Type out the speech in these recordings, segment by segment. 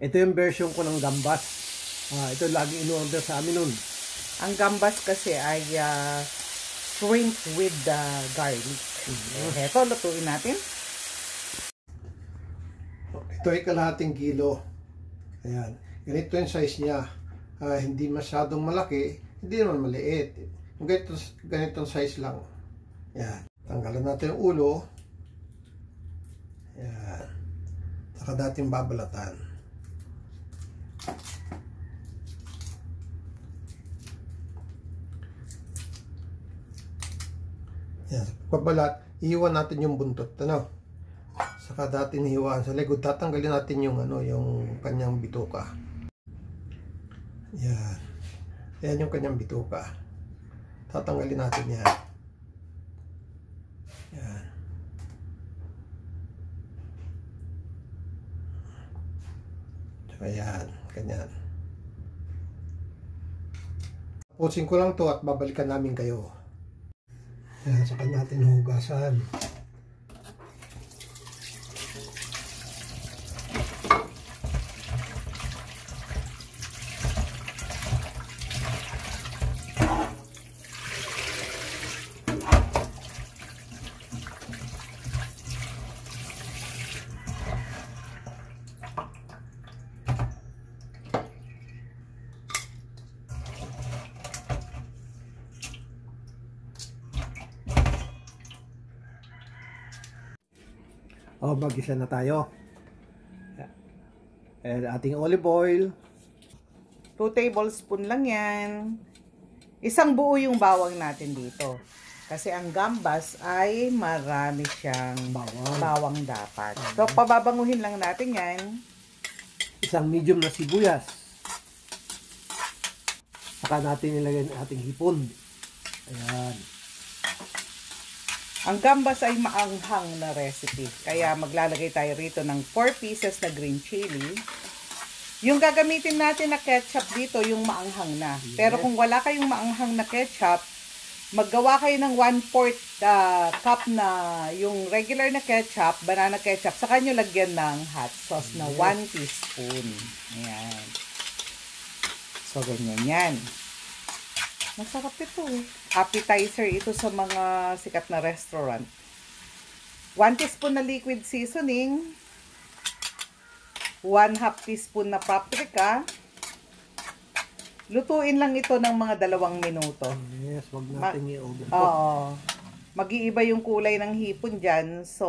Ito yung version ko ng gambas. Ito lagi in-order sa amin nun. Ang gambas kasi ay shrimp with garlic. Ito, lutuin natin. Ito ay kalahating kilo. Ayan. Ganito yung size niya. Hindi masyadong malaki, hindi naman maliit. Ganitong size lang. Ayan. Tanggalan natin yung ulo. Ayan. Saka dating babalatan. Ayan. Pagbalat, iiwan natin yung buntot. Ano? Saka dating hiwaan sa likod. Tatanggalin natin yung, yung kanyang bituka. Ayan. Ayan yung kanyang bituka. Tatanggalin natin yan. Ayan. Ayan, ganyan. Tapusin ko lang to at babalikan namin kayo. Ayan, saka natin hugasan. Mag-isa na tayo. And ating olive oil. 2 tablespoon lang yan. Isang buo yung bawang natin dito. Kasi ang gambas ay marami siyang bawang dapat. So, pababanguhin lang natin yan. Isang medium na sibuyas. Saka natin nilagay ang ating hipon. Ayan. Ang gambas ay maanghang na recipe. Kaya maglalagay tayo rito ng 4 pieces na green chili. Yung gagamitin natin na ketchup dito, yung maanghang na. Yes. Pero kung wala kayong maanghang na ketchup, maggawa kayo ng 1/4 cup na yung regular na ketchup, banana ketchup. Saka nyo lagyan ng hot sauce na 1 teaspoon. Ayan. So, ganyan yan. Masarap ito eh. Appetizer ito sa mga sikat na restaurant. 1 teaspoon na liquid seasoning. 1/2 teaspoon na paprika. Lutuin lang ito ng mga 2 minuto. Yes, wag natin i-overcook. Oo. Mag-iiba yung kulay ng hipon dyan. So,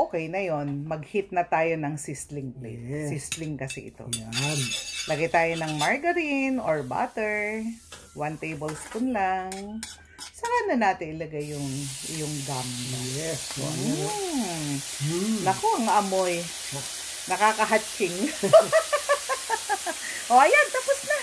okay na yon. Mag-heat na tayo ng sizzling plate. Yes. Sizzling kasi ito. Yan. Lagay tayo ng margarine or butter. 1 tablespoon lang. Saka na natin ilagay yung gambas. Yes. Naku, ang amoy. Nakakahatching. O, ayan. Tapos na.